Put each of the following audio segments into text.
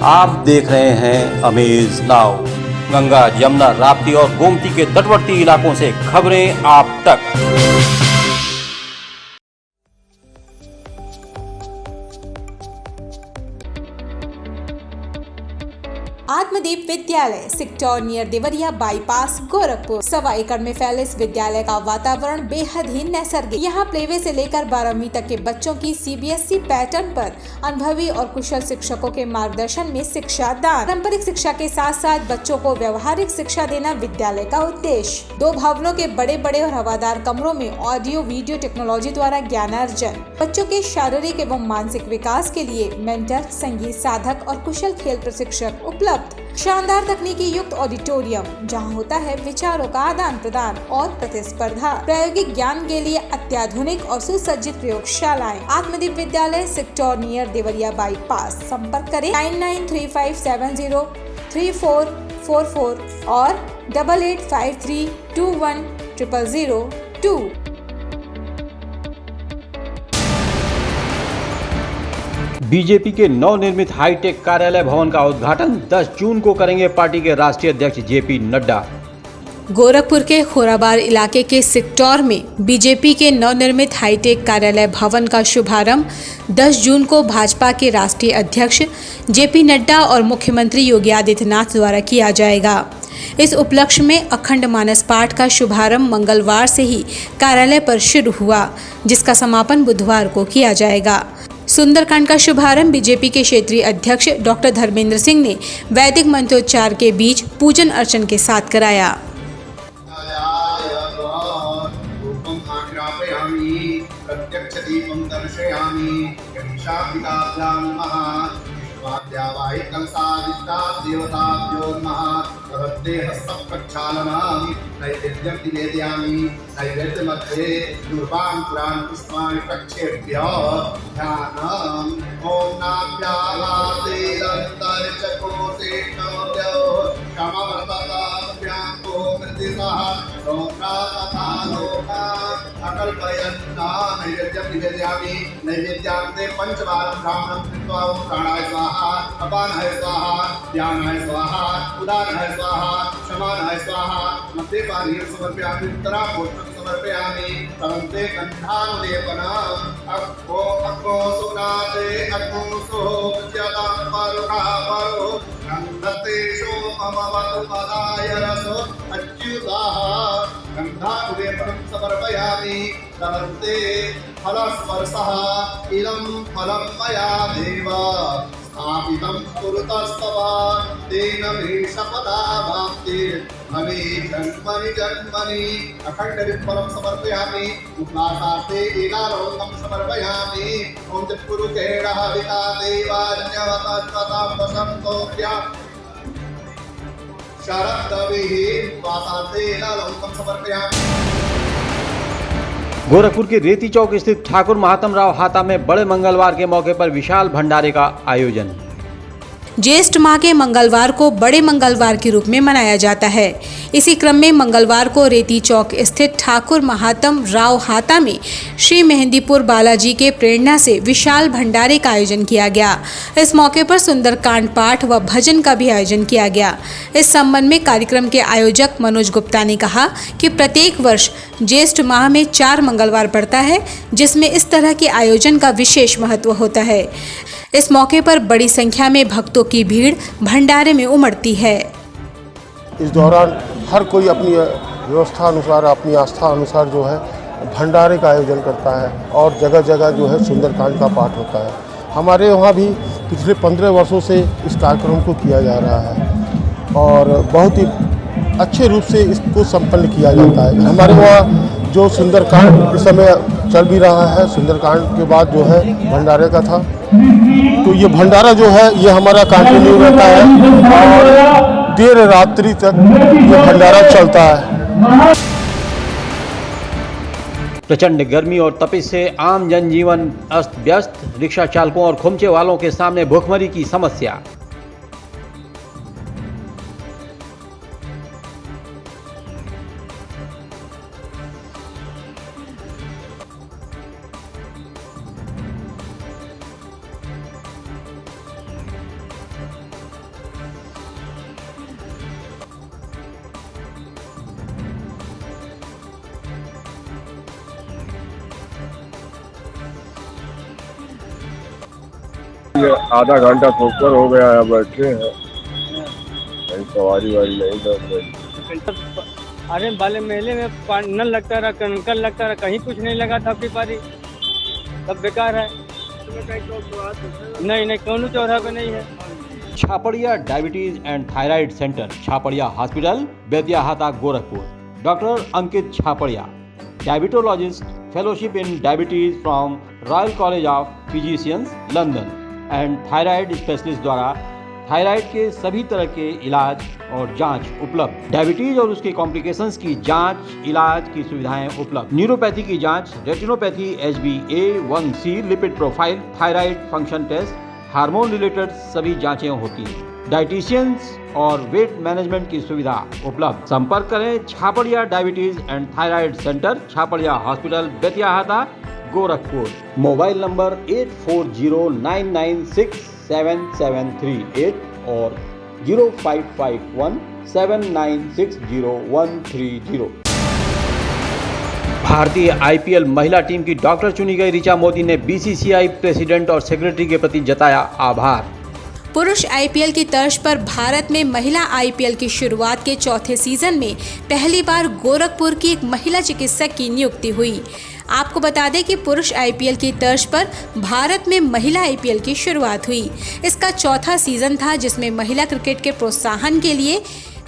आप देख रहे हैं अमेज नाउ। गंगा, यमुना, राप्ती और गोमती के तटवर्ती इलाकों से खबरें आप तक। आत्मदीप विद्यालय sector near Deoria bypass Gorakhpur. 1.25 एकड़ में फैले इस विद्यालय का वातावरण बेहद ही नैसर्गिक। यहाँ प्लेवे से लेकर 12वीं तक के बच्चों की CBSE पैटर्न पर अनुभवी और कुशल शिक्षकों के मार्गदर्शन में शिक्षा दान। पारंपरिक शिक्षा के साथ साथ बच्चों को व्यवहारिक शिक्षा देना विद्यालय का उद्देश्य। 2 भवनों के बड़े बड़े और हवादार कमरों में ऑडियो वीडियो टेक्नोलॉजी द्वारा ज्ञानार्जन। बच्चों के शारीरिक एवं मानसिक विकास के लिए मेंटर, संगीत साधक और कुशल खेल प्रशिक्षक उपलब्ध। शानदार तकनीकी युक्त ऑडिटोरियम जहां होता है विचारों का आदान प्रदान और प्रतिस्पर्धा। प्रायोगिक ज्ञान के लिए अत्याधुनिक और सुसज्जित प्रयोगशालाएं। आत्मदीप विद्यालय सेक्टर नियर देवरिया बाईपास। संपर्क करें 9935703444 और 8853210002। बीजेपी के नवनिर्मित हाईटेक कार्यालय भवन का उद्घाटन 10 जून को करेंगे पार्टी के राष्ट्रीय अध्यक्ष JP नड्डा। गोरखपुर के खोराबार इलाके के सेक्टर में बीजेपी के नवनिर्मित हाईटेक कार्यालय भवन का शुभारंभ 10 जून को भाजपा के राष्ट्रीय अध्यक्ष JP नड्डा और मुख्यमंत्री योगी आदित्यनाथ द्वारा किया जाएगा। इस उपलक्ष्य में अखंड मानस पाठ का शुभारंभ मंगलवार से ही कार्यालय पर शुरू हुआ, जिसका समापन बुधवार को किया जाएगा। सुंदरकांड का शुभारंभ बीजेपी के क्षेत्रीय अध्यक्ष डॉक्टर धर्मेंद्र सिंह ने वैदिक मंत्रोच्चार के बीच पूजन अर्चन के साथ कराया। नैवेद्यं निवेदयामि। नैवेद्यमध्ये धूपान् पुरान् पुष्पाणि प्रक्षेप्य ध्यानम् ॐ नाभ्यावासेदन्तरिक्षकोशेष्णोद्यो क्षमवर्तताभ्यां कोमृतिसः सौम्रातथालोकान् अकल्पयन्ना। नैवेद्यं निवेदयामि। नैवेद्यान्ते पंचवारं ब्राह्मणं कृत्वा ॐ प्राणाय स्वाहा, अपानाय स्वाहा, व्यानाय स्वाहा, उदानाय स्वाहा, समानाय स्वाहा। मध्ये पानीयं समर्पयामि, उत्तराभूषणं समर्पयामि। तदन्ते गन्धानुलेपनम् अक्को सुनाते अक्को सोऽप्यतां परुषः परो गन्धते सोममवतु पदाय रसो अच्युताः। गन्धानुलेपनं समर्पयामि। तदन्ते फलस्पर्शः इदं फलं मया देव स्थापितं कुरुतस्तव तेन मे शपथा भवे जन्मनि जन्मनि। अखण्डविफलं समर्पयामि। उपासार्थे एकालोकं समर्पयामि। ॐ चतुर्मुखेण हविता देवान्यवतत्वतां वसन्तोऽभ्यां शरद्दविः उपासार्थे एकालोकं समर्पयामि। गोरखपुर के रेती चौक स्थित ठाकुर महात्म राव हाता में बड़े मंगलवार के मौके पर विशाल भंडारे का आयोजन। ज्येष्ठ माह के मंगलवार को बड़े मंगलवार के रूप में मनाया जाता है। इसी क्रम में मंगलवार को रेती चौक स्थित ठाकुर महात्म राव हाता में श्री मेहंदीपुर बालाजी के प्रेरणा से विशाल भंडारे का आयोजन किया गया। इस मौके पर सुंदरकांड पाठ व भजन का भी आयोजन किया गया। इस संबंध में कार्यक्रम के आयोजक मनोज गुप्ता ने कहा कि प्रत्येक वर्ष ज्येष्ठ माह में 4 मंगलवार पड़ता है, जिसमें इस तरह के आयोजन का विशेष महत्व होता है। इस मौके पर बड़ी संख्या में भक्तों की भीड़ भंडारे में उमड़ती है। इस दौरान हर कोई अपनी व्यवस्था अनुसार, अपनी आस्था अनुसार जो है भंडारे का आयोजन करता है और जगह जगह जो है सुंदरकांड का पाठ होता है। हमारे वहाँ भी पिछले 15 वर्षों से इस कार्यक्रम को किया जा रहा है और बहुत ही अच्छे रूप से इसको संपन्न किया जाता है। हमारे वहाँ जो सुंदरकांड इस समय चल भी रहा है, सुंदरकांड के बाद जो है भंडारे का था, तो ये भंडारा जो है ये हमारा कंटिन्यू रहता है और देर रात्रि तक ये भंडारा चलता है। प्रचंड गर्मी और तपिश से आम जनजीवन अस्त व्यस्त। रिक्शा चालकों और खोमचे वालों के सामने भूखमरी की समस्या। ये आधा घंटा से ऊपर हो गया है, बैठे हैं, कहीं सवारी वारी नहीं लग रही। अरे वाले मेले में नल लगता रहा, कंकल लगता रहा, कहीं कुछ नहीं लगा था। बारी सब बेकार है। नहीं कौन चौराहा पे नहीं है। Chhaparia diabetes and thyroid centre, Chhaparia hospital, Betiahata, Gorakhpur. Doctor Ankit Chhaparia, diabetologist, fellowship in diabetes from royal college of physicians, London and thyroid specialist द्वारा थायराइड के सभी तरह के इलाज और जांच उपलब्ध। डायबिटीज और उसके कॉम्प्लिकेशंस की जांच, इलाज की सुविधाएं उपलब्ध। न्यूरोपैथी की जांच, retinopathy, HbA1c, lipid profile, thyroid function test, hormone related सभी जांचें होती हैं। डाइटिशियंस और वेट मैनेजमेंट की सुविधा उपलब्ध। संपर्क करें Chhaparia diabetes and thyroid centre, Chhaparia hospital, Betiahata, Gorakhpur. Mobile number 8409967738 और 0551796013 भारतीय IPL महिला टीम की डॉक्टर चुनी गई ऋचा मोदी ने BCCI प्रेसिडेंट और सेक्रेटरी के प्रति जताया आभार। पुरुष IPL की तर्ज पर भारत में महिला IPL की शुरुआत के चौथे सीजन में पहली बार गोरखपुर की एक महिला चिकित्सक की नियुक्ति हुई। आपको बता दें कि पुरुष IPL की तर्ज पर भारत में महिला IPL की शुरुआत हुई। इसका चौथा सीजन था, जिसमें महिला क्रिकेट के प्रोत्साहन के लिए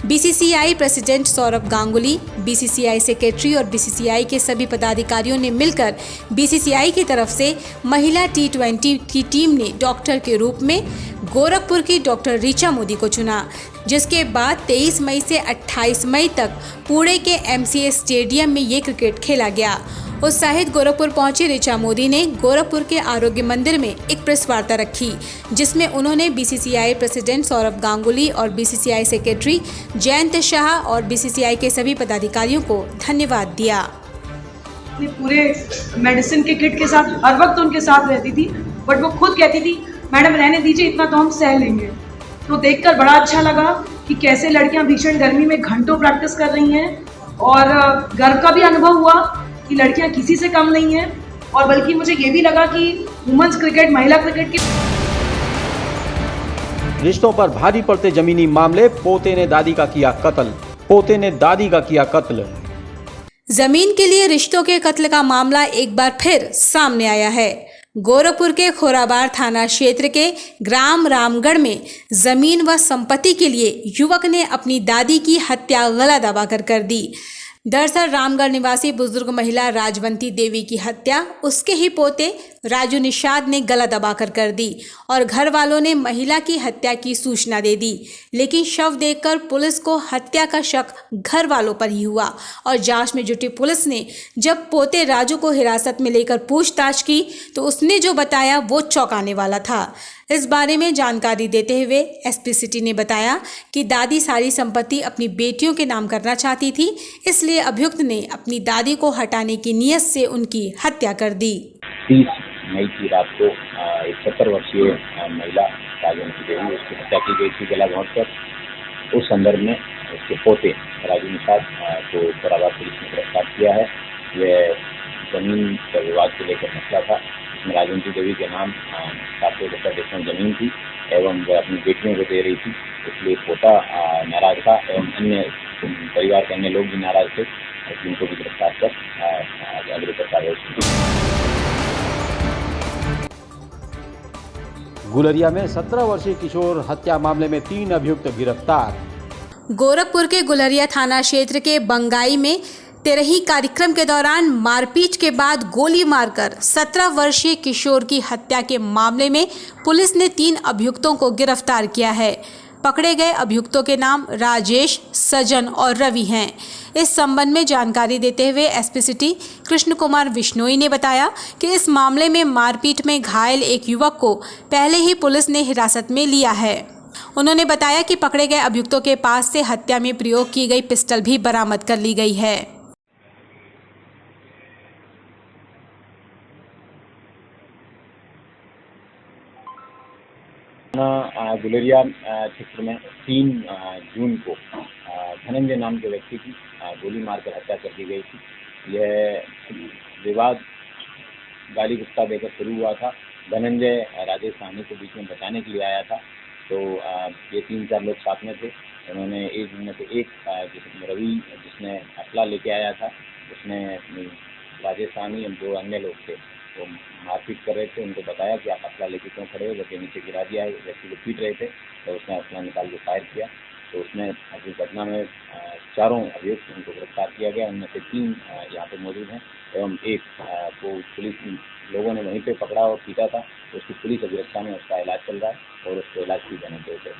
BCCI president Saurabh Ganguly, BCCI secretary और BCCI के सभी पदाधिकारियों ने मिलकर BCCI की तरफ से महिला T20 की टीम ने डॉक्टर के रूप में गोरखपुर की डॉक्टर ऋचा मोदी को चुना, जिसके बाद 23 मई से 28 मई तक पुणे के MCA स्टेडियम में ये क्रिकेट खेला गया। उत्साहित गोरखपुर पहुंची ऋचा मोदी ने गोरखपुर के आरोग्य मंदिर में एक प्रेस वार्ता रखी, जिसमें उन्होंने BCCI प्रेसिडेंट सौरभ गांगुली और BCCI सेक्रेटरी जयंत शाह और BCCI के सभी पदाधिकारियों को धन्यवाद दिया। पूरे मेडिसिन के किट के साथ हर वक्त उनके साथ रहती थी, बट वो खुद कहती थी मैडम रहने दीजिए, इतना तो हम सह लेंगे। तो देखकर बड़ा अच्छा लगा कि कैसे लड़कियां भीषण गर्मी में घंटों प्रैक्टिस कर रही हैं, और गर्व का भी अनुभव हुआ कि लड़कियां किसी से कम नहीं हैं, और बल्कि मुझे ये भी लगा कि वुमेन्स क्रिकेट, महिला क्रिकेट की रिश्तों पर भारी पड़ते जमीनी मामले, पोते ने दादी का किया कत्ल। जमीन के लिए रिश्तों के कत्ल का मामला एक बार फिर सामने आया है। गोरखपुर के खोराबार थाना क्षेत्र के ग्राम रामगढ़ में जमीन व संपत्ति के लिए युवक ने अपनी दादी की हत्या गला दबाकर कर दी। दरअसल रामगढ़ निवासी बुजुर्ग महिला राजवंती देवी की हत्या उसके ही पोते राजू निषाद ने गला दबाकर कर दी और घर वालों ने महिला की हत्या की सूचना दे दी, लेकिन शव देखकर पुलिस को हत्या का शक घर वालों पर ही हुआ और जांच में जुटी पुलिस ने जब पोते राजू को हिरासत में लेकर पूछताछ की तो उसने जो बताया वो चौंकाने वाला था। इस बारे में जानकारी देते हुए SP सिटी ने बताया कि दादी सारी संपत्ति अपनी बेटियों के नाम करना चाहती थी, इसलिए अभियुक्त ने अपनी दादी को हटाने की नीयत से उनकी हत्या कर दी। 30 मई की रात को एक 70 वर्षीय महिला राजवंती देवी, उसकी हत्या की गई थी गला घोंटकर। उस संदर्भ में उसके पोते राजू निषाद को खोराबार पुलिस ने गिरफ्तार किया है। यह जमीन का विवाद को लेकर मसला था। इसमें राजवंती देवी के नाम 770 एकड़ जमीन थी एवं वह अपनी बेटियों को दे रही थी, इसलिए पोता नाराज था एवं अन्य परिवार के अन्य लोग भी नाराज थे, जिनको भी गिरफ्तार कर अगले पर कार्रवाई की। गुलरिया में 17 वर्षीय किशोर हत्या मामले में 3 अभियुक्त गिरफ्तार। गोरखपुर के गुलरिया थाना क्षेत्र के बंगाई में तेरही कार्यक्रम के दौरान मारपीट के बाद गोली मारकर 17 वर्षीय किशोर की हत्या के मामले में पुलिस ने 3 अभियुक्तों को गिरफ्तार किया है। पकड़े गए अभियुक्तों के नाम राजेश, सजन और रवि हैं। इस संबंध में जानकारी देते हुए SP सिटी कृष्ण कुमार विश्नोई ने बताया कि इस मामले में मारपीट में घायल एक युवक को पहले ही पुलिस ने हिरासत में लिया है। उन्होंने बताया कि पकड़े गए अभियुक्तों के पास से हत्या में प्रयोग की गई पिस्टल भी बरामद कर ली गई है। गुलरिया क्षेत्र में 3 जून को धनंजय नाम के व्यक्ति की गोली मारकर हत्या कर दी गई थी। यह विवाद गाली गुस्सा देकर शुरू हुआ था धनंजय राजेश साहनी को बीच में बचाने के लिए आया था। तो ये 3-4 लोग साथ में थे। उन्होंने एक में से एक रवि जिसने असला लेके आया था, उसने राजेश साहनी और 2 अन्य लोग थे वो मारपीट कर रहे थे। उनको बताया कि आप असला लेके क्यों खड़े हो, जबकि नीचे गिरा दिया है, व्यक्ति को पीट रहे थे। तो उसने असला निकाल के फायर किया। तो उसमें अभी घटना में 4 अभियुक्त उनको गिरफ्तार किया गया। उनमें से 3 यहाँ पे मौजूद हैं एवं एक को पुलिस लोगों ने वहीं पे पकड़ा और पीटा था। तो उसकी पुलिस अभिरक्षा में उसका इलाज चल रहा है और उसको इलाज की जाने के लिए।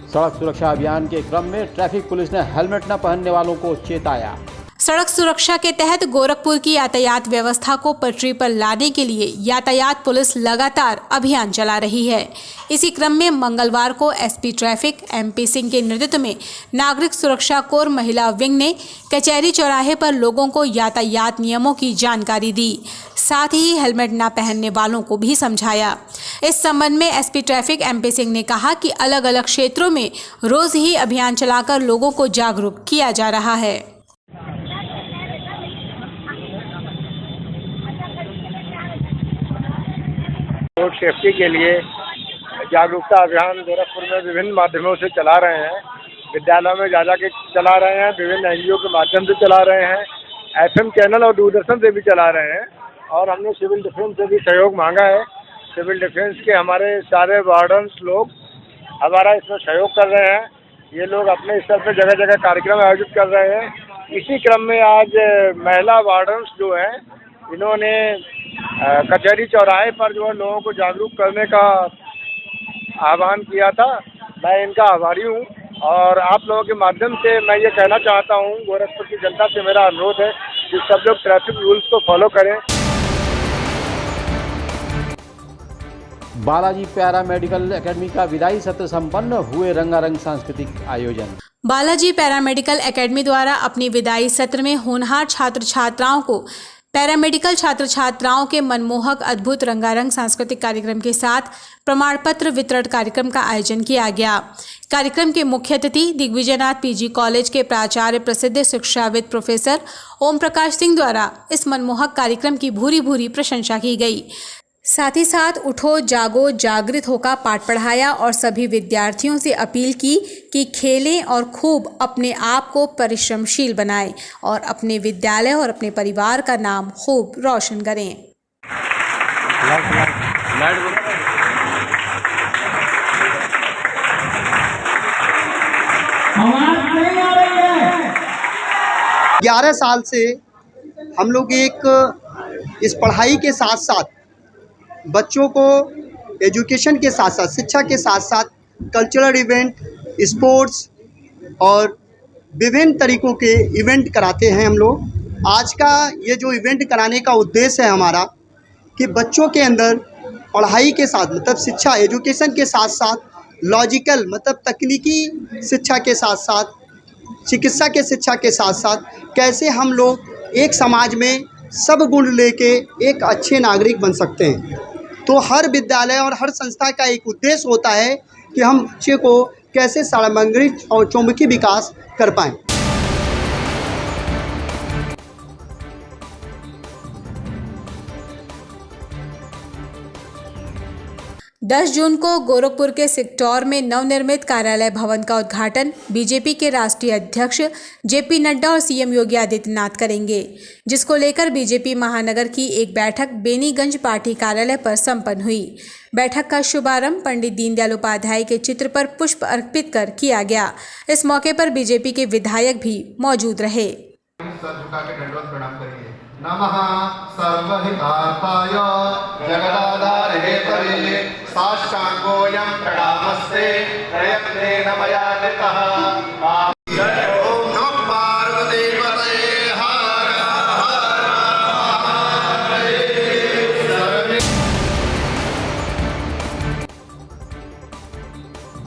सड़क सुरक्षा अभियान के क्रम में ट्रैफिक पुलिस ने हेलमेट न पहनने वालों को चेताया। सड़क सुरक्षा के तहत गोरखपुर की यातायात व्यवस्था को पटरी पर लाने के लिए यातायात पुलिस लगातार अभियान चला रही है। इसी क्रम में मंगलवार को एसपी ट्रैफिक MP सिंह के नेतृत्व में नागरिक सुरक्षा कोर महिला विंग ने कचहरी चौराहे पर लोगों को यातायात नियमों की जानकारी दी, साथ ही हेलमेट न पहनने वालों को भी समझाया। इस संबंध में एसपी ट्रैफिक MP सिंह ने कहा कि अलग अलग क्षेत्रों में रोज ही अभियान चलाकर लोगों को जागरूक किया जा रहा है। रोड सेफ्टी के लिए जागरूकता अभियान गोरखपुर में विभिन्न माध्यमों से चला रहे हैं। विद्यालयों में जा के चला रहे हैं, विभिन्न NGO के माध्यम से चला रहे हैं, FM चैनल और दूरदर्शन से भी चला रहे हैं। और हमने सिविल डिफेंस से भी सहयोग मांगा है। सिविल डिफेंस के हमारे सारे वार्डन्स लोग हमारा इसमें सहयोग कर रहे हैं। ये लोग अपने स्तर पर जगह जगह कार्यक्रम आयोजित कर रहे हैं। इसी क्रम में आज महिला वार्डन्स जो हैं इन्होंने कचहरी चौराहे पर जो है लोगों को जागरूक करने का आह्वान किया था। मैं इनका आभारी हूँ और आप लोगों के माध्यम से मैं ये कहना चाहता हूँ, गोरखपुर की जनता से मेरा अनुरोध है कि सब लोग ट्रैफिक रूल्स को फॉलो करें। बालाजी पैरा मेडिकल एकेडमी का विदाई सत्र संपन्न हुए। रंगारंग सांस्कृतिक आयोजन। बालाजी पैरामेडिकल एकेडमी द्वारा अपनी विदाई सत्र में होनहार छात्र छात्राओं को पैरामेडिकल छात्र छात्राओं के मनमोहक अद्भुत रंगारंग सांस्कृतिक कार्यक्रम के साथ प्रमाण पत्र वितरण कार्यक्रम का आयोजन किया गया। कार्यक्रम के मुख्य अतिथि दिग्विजयनाथ PG कॉलेज के प्राचार्य प्रसिद्ध शिक्षाविद प्रोफेसर ओम प्रकाश सिंह द्वारा इस मनमोहक कार्यक्रम की भूरी भूरी प्रशंसा की गई। साथ ही साथ उठो जागो जागृत होकर पाठ पढ़ाया और सभी विद्यार्थियों से अपील की कि खेलें और खूब अपने आप को परिश्रमशील बनाएं और अपने विद्यालय और अपने परिवार का नाम खूब रोशन करें। 11 साल से हम लोग इस पढ़ाई के साथ साथ बच्चों को एजुकेशन के साथ साथ शिक्षा के साथ साथ कल्चरल इवेंट, स्पोर्ट्स और विभिन्न तरीक़ों के इवेंट कराते हैं हम लोग। आज का ये जो इवेंट कराने का उद्देश्य है हमारा कि बच्चों के अंदर पढ़ाई के साथ मतलब शिक्षा एजुकेशन के साथ साथ लॉजिकल मतलब तकनीकी शिक्षा के साथ साथ चिकित्सा के शिक्षा के साथ साथ कैसे हम लोग एक समाज में सब गुण लेके एक अच्छे नागरिक बन सकते हैं। तो हर विद्यालय और हर संस्था का एक उद्देश्य होता है कि हम बच्चे को कैसे सामग्रिक और चौमुखी विकास कर पाएँ। 10 जून को गोरखपुर के सिक्टौर में नवनिर्मित कार्यालय भवन का उद्घाटन बीजेपी के राष्ट्रीय अध्यक्ष JP नड्डा और CM योगी आदित्यनाथ करेंगे, जिसको लेकर बीजेपी महानगर की एक बैठक बेनीगंज पार्टी कार्यालय पर संपन्न हुई। बैठक का शुभारंभ पंडित दीनदयाल उपाध्याय के चित्र पर पुष्प अर्पित कर किया गया। इस मौके पर बीजेपी के विधायक भी मौजूद रहे। नमः सर्वहितार्थाय जगदाधारहेतवे साष्टांगोऽयं प्रणामस्ते प्रयत्नेन मया कृतः। ओम नमः पार्वती पतये हर हर।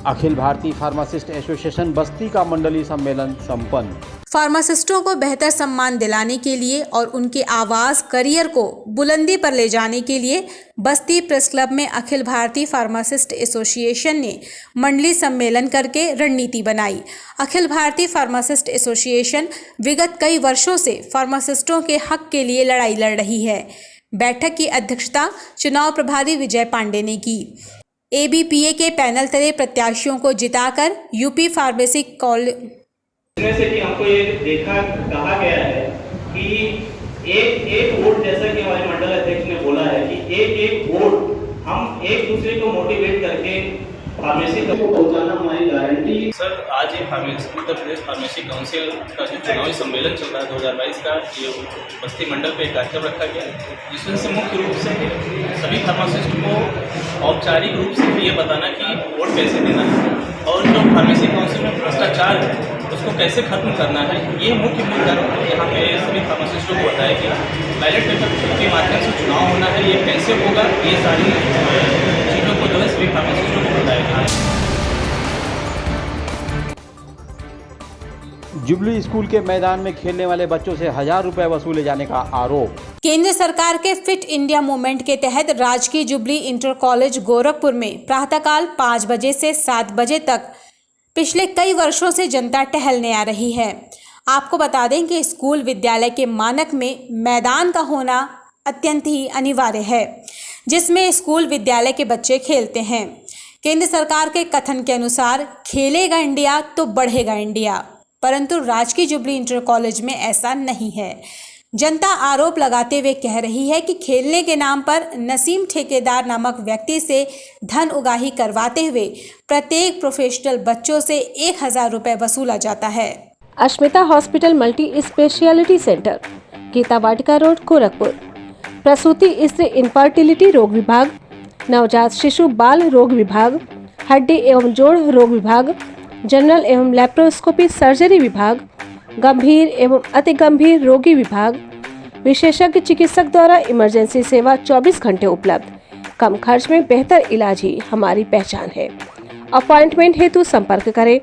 अखिल भारतीय फार्मासिस्ट एसोसिएशन बस्ती का मंडलीय सम्मेलन संपन्न। फार्मासिस्टों को बेहतर सम्मान दिलाने के लिए और उनके आवाज़ करियर को बुलंदी पर ले जाने के लिए बस्ती प्रेस क्लब में अखिल भारतीय फार्मासिस्ट एसोसिएशन ने मंडली सम्मेलन करके रणनीति बनाई। अखिल भारतीय फार्मासिस्ट एसोसिएशन विगत कई वर्षों से फार्मासिस्टों के हक के लिए लड़ाई लड़ रही है। बैठक की अध्यक्षता चुनाव प्रभारी विजय पांडे ने की। एबीपीए के पैनल तले प्रत्याशियों को जिताकर यूपी फार्मेसी कॉलेज इसमें से कि हमको ये कहा गया है कि एक वोट, जैसा कि हमारे मंडल अध्यक्ष ने बोला है कि एक वोट हम एक दूसरे को मोटिवेट करके फार्मेसी तक पहुंचाना हमारी गारंटी। सर, आज ये उत्तर प्रदेश फार्मेसी काउंसिल का जो चुनावी सम्मेलन चल रहा है 2022 का, ये बस्ती मंडल पे एक कार्यक्रम रखा गया, जिसमें से मुख्य रूप से सभी फार्मासिस्ट को औपचारिक रूप से ये बताना कि वोट कैसे देना है और जो फार्मेसी काउंसिल में भ्रष्टाचार है उसको कैसे खत्म करना है, ये मुख्य मुद्दा यहाँ पे सभी फार्मासिस्टों को बताया कि बैलेट पेपर के माध्यम से चुनाव होना है, ये कैसे होगा, ये सारी चीज़ों को जो है सभी फार्मासिस्टों को बताया गया है। जुबली स्कूल के मैदान में खेलने वाले बच्चों से 1000 रुपए वसूले जाने का आरोप। केंद्र सरकार के फिट इंडिया मूवमेंट के तहत राजकीय जुबली इंटर कॉलेज गोरखपुर में प्रातःकाल 5 बजे से 7 बजे तक पिछले कई वर्षों से जनता टहलने आ रही है। आपको बता दें कि स्कूल विद्यालय के मानक में मैदान का होना अत्यंत ही अनिवार्य है, जिसमें स्कूल विद्यालय के बच्चे खेलते हैं। केंद्र सरकार के कथन के अनुसार खेलेगा इंडिया तो बढ़ेगा इंडिया, परंतु राजकीय जुबली इंटर कॉलेज में ऐसा नहीं है। जनता आरोप लगाते हुए कह रही है कि खेलने के नाम पर नसीम ठेकेदार नामक व्यक्ति से धन उगाही करवाते हुए प्रत्येक प्रोफेशनल बच्चों से 1000 रुपए वसूला जाता है। Ashmita hospital multi speciality centre, Geeta Vatika road, Gorakhpur. प्रसूति स्त्री इनफर्टिलिटी रोग विभाग, नवजात शिशु बाल रोग विभाग, हड्डी एवं जोड़ रोग विभाग, जनरल एवं लैप्रोस्कोपी सर्जरी विभाग, गंभीर एवं अति गंभीर रोगी विभाग, विशेषज्ञ चिकित्सक द्वारा इमरजेंसी सेवा 24 घंटे उपलब्ध। कम खर्च में बेहतर इलाज ही हमारी पहचान है। अपॉइंटमेंट हेतु संपर्क करें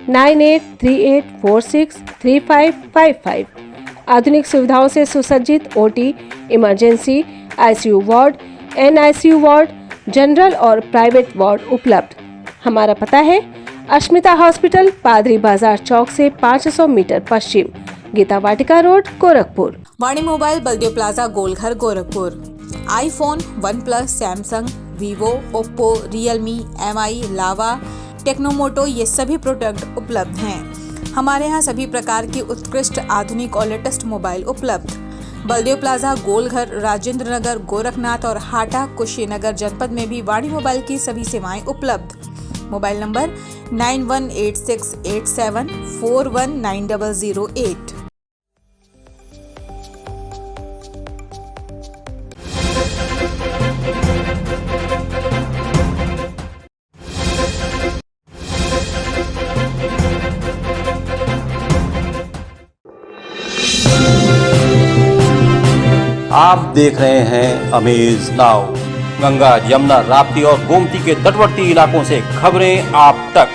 9838463555। आधुनिक सुविधाओं से सुसज्जित OT, emergency, ICU ward, NICU ward, general और प्राइवेट वार्ड उपलब्ध। हमारा पता है अश्मिता हॉस्पिटल, पादरी बाजार चौक से 500 मीटर पश्चिम, Geeta Vatika road, Gorakhpur. Vani mobile, Baldev plaza, Golghar, Gorakhpur. IPhone, OnePlus, Samsung, Vivo, Oppo, Realme, MI, Lava, Tecno Moto, ये सभी प्रोडक्ट उपलब्ध हैं। हमारे यहाँ सभी प्रकार की उत्कृष्ट आधुनिक और लेटेस्ट मोबाइल उपलब्ध। बलदेव प्लाजा, गोलघर, राजेंद्र नगर, गोरखनाथ और हाटा, कुशीनगर जनपद में भी वाणी मोबाइल की सभी सेवाएं उपलब्ध। Mobile number 918687419008। आप देख रहे हैं अमेज नाउ। गंगा, यमुना, राप्ती और गोमती के तटवर्ती इलाकों से खबरें आप तक।